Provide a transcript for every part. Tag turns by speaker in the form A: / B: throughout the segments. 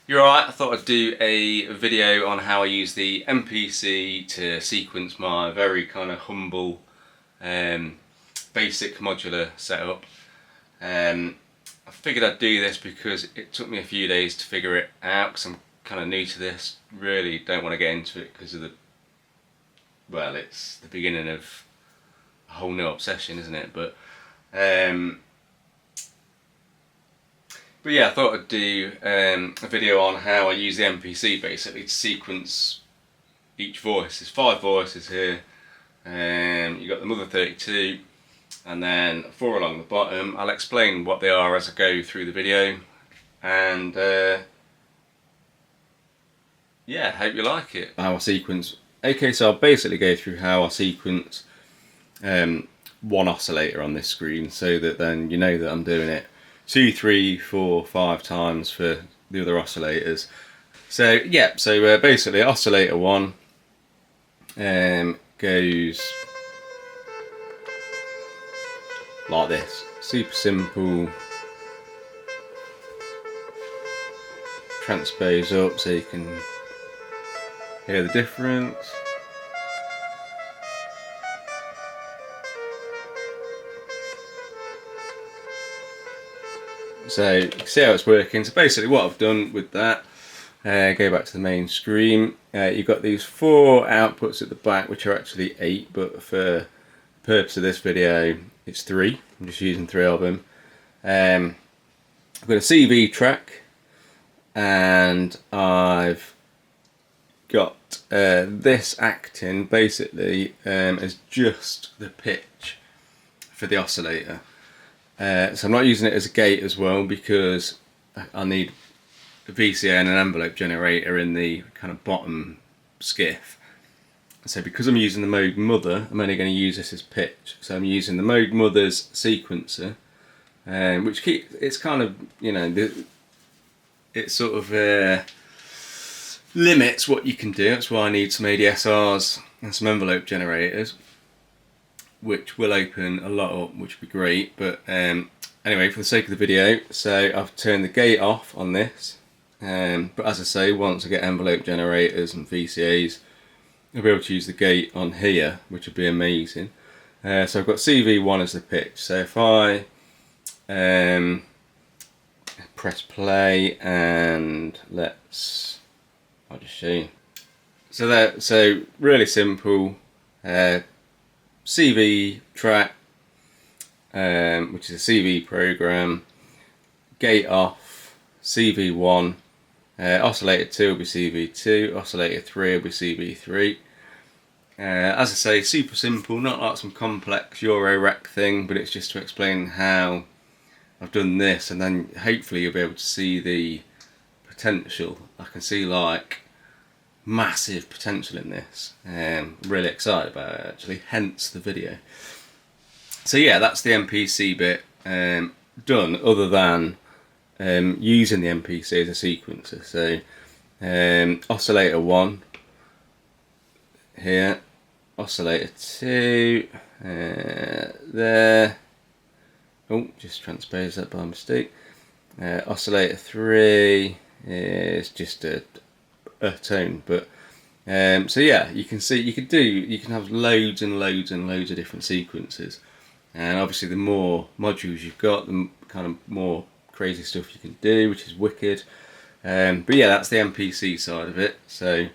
A: You're right, I thought I'd do a video on how I use the MPC to sequence my very kind of humble basic modular setup. I figured I'd do this because it took me a few days to figure it out because I'm kind of new to this. Really don't want to get into it because of it's the beginning of a whole new obsession, isn't it? But yeah, I thought I'd do a video on how I use the MPC basically to sequence each voice. There's 5 voices here. You've got the Mother 32 and then 4 along the bottom. I'll explain what they are as I go through the video, and yeah, hope you like it. How I sequence. Okay, so I'll basically go through how I sequence one oscillator on this screen so that then you know that I'm doing it 2, 3, 4, 5 times for the other oscillators. So yeah, so basically oscillator 1 goes like this. Super simple. Transpose up so you can hear the difference. So you can see how it's working. So basically what I've done with that, go back to the main screen, you've got these 4 outputs at the back which are actually 8, but for the purpose of this video it's 3. I'm just using 3 of them. I've got a CV track and I've got this acting basically as just the pitch for the oscillator. So I'm not using it as a gate as well because I need a VCA and an envelope generator in the kind of bottom skiff. So because I'm using the Mode Mother, I'm only going to use this as pitch. So I'm using the Mode Mother's sequencer, which it's kind of, you know, it sort of limits what you can do. That's why I need some ADSRs and some envelope generators, which will open a lot up, which would be great. But anyway, for the sake of the video, so I've turned the gate off on this. But as I say, once I get envelope generators and VCAs, I'll be able to use the gate on here, which would be amazing. So I've got CV1 as the pitch. So if I press play and I'll just show you. So really simple. CV track, which is a CV program, gate off, CV1, oscillator 2 will be CV2, oscillator 3 will be CV3. As I say, super simple, not like some complex Eurorack thing, but it's just to explain how I've done this, and then hopefully you'll be able to see the potential. I can see like massive potential in this. Really excited about it actually, hence the video. So yeah, that's the MPC bit done, other than using the MPC as a sequencer. So oscillator 1 here, oscillator 2 there. Oh, just transposed that by mistake. Oscillator 3 is just a tone, but so yeah, you can see you can have loads and loads and loads of different sequences, and obviously the more modules you've got, the kind of more crazy stuff you can do, which is wicked. But yeah, that's the MPC side of it. So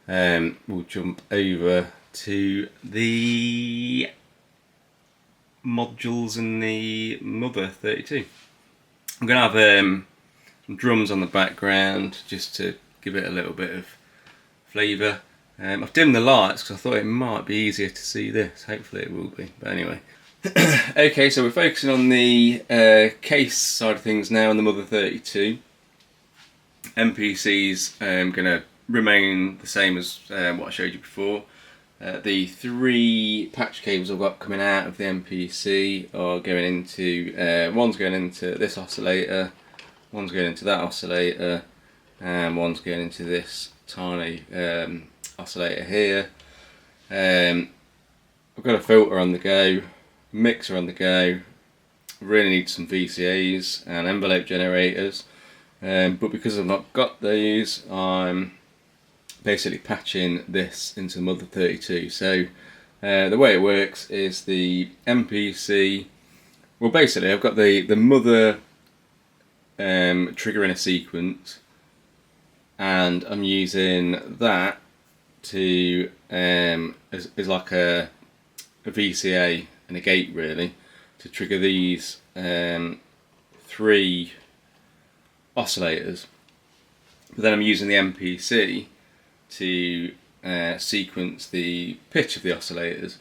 A: we'll jump over to the modules in the Mother 32. I'm gonna have some drums on the background just to give it a little bit of flavour. I've dimmed the lights because I thought it might be easier to see this. Hopefully it will be, but anyway. Okay, so we're focusing on the case side of things now in the Mother 32. MPC's going to remain the same as what I showed you before. The 3 patch cables I've got coming out of the MPC are going into, one's going into this oscillator, one's going into that oscillator, and one's going into this tiny oscillator here. I've got a filter on the go, mixer on the go, really need some VCAs and envelope generators. but because I've not got those, I'm basically patching this into Mother 32. So the way it works is the MPC, well basically I've got the Mother trigger in a sequence, and I'm using that to as like a VCA and a gate really, to trigger these 3 oscillators. But then I'm using the MPC to sequence the pitch of the oscillators.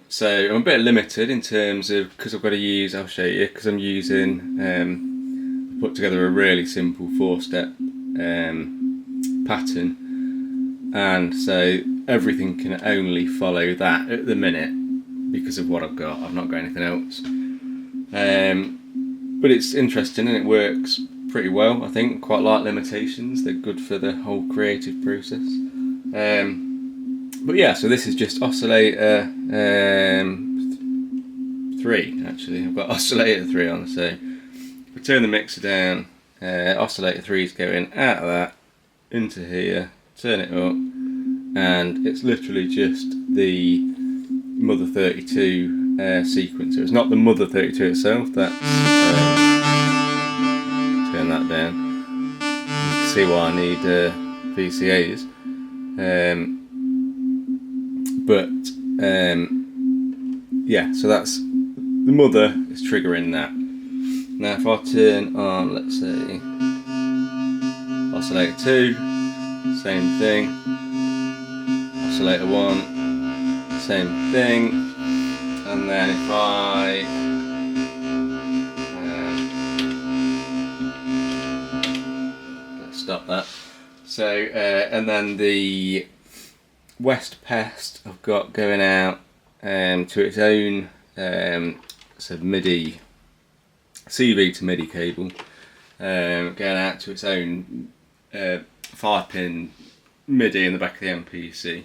A: So I'm a bit limited in terms of, because I've got to use, I'll show you, because I'm using, put together a really simple 4-step pattern, and so everything can only follow that at the minute because of what I've got. I've not got anything else. But it's interesting and it works pretty well. I think quite like limitations. They're good for the whole creative process. But yeah, so this is just oscillator 3 actually. I've got oscillator 3 on, so if I turn the mixer down, oscillator 3 is going out of that into here, turn it up, and it's literally just the Mother 32 sequencer. It's not the Mother 32 itself, that's turn that down. You can see why I need VCAs. Yeah, so that's the Mother is triggering that. Now if I turn on, let's say, oscillator 2, same thing, oscillator 1, same thing, and then if I let's stop that. So and then the West Pest I've got going out to its own so MIDI, CV to MIDI cable, going out to its own 5-pin MIDI in the back of the MPC,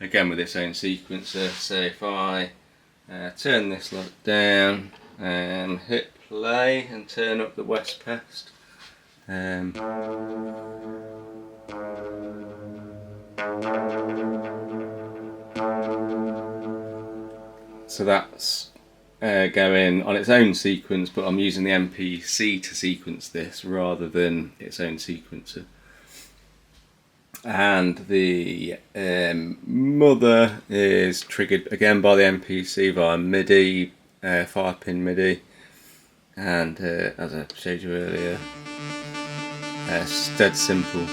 A: again with its own sequencer. So if I turn this lot down, hit play and turn up the West Pest, so that's going on its own sequence, but I'm using the MPC to sequence this rather than its own sequencer. And the Mother is triggered again by the MPC via MIDI, 5-pin MIDI, and as I showed you earlier, it's dead simple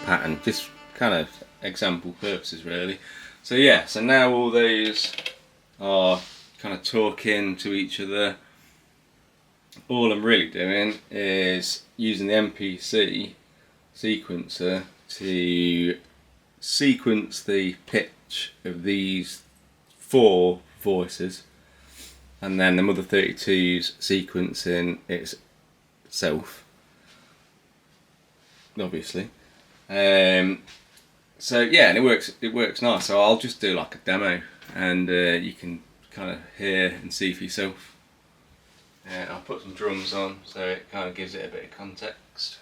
A: pattern, just kind of example purposes really. So yeah, so now all those are kind of talking to each other. All I'm really doing is using the MPC sequencer to sequence the pitch of these 4 voices, and then the Mother 32's sequencing itself, obviously. So yeah, and it works nice. So I'll just do like a demo, and you can kind of hear and see for yourself. I'll put some drums on so it kind of gives it a bit of context.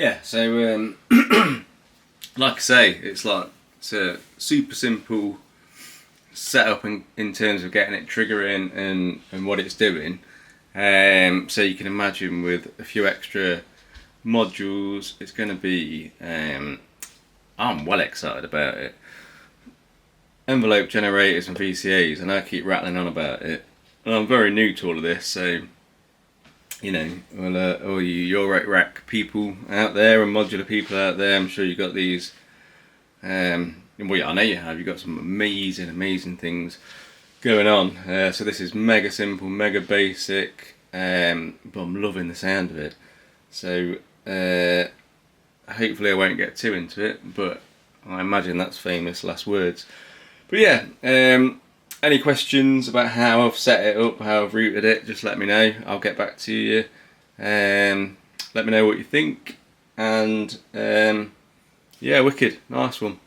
A: yeah, so like I say, it's a super simple setup in terms of getting it triggering and what it's doing. So you can imagine with a few extra modules, it's going to be, I'm well excited about it. Envelope generators and VCAs, and I keep rattling on about it. And I'm very new to all of this, so you know, all you Eurorack people out there and modular people out there, I'm sure you've got these. Well, I know you have. You've got some amazing things going on. So this is mega simple, mega basic, but I'm loving the sound of it. So hopefully I won't get too into it, but I imagine that's famous last words. But yeah, any questions about how I've set it up, how I've routed it, just let me know. I'll get back to you. Let me know what you think. And yeah, wicked. Nice one.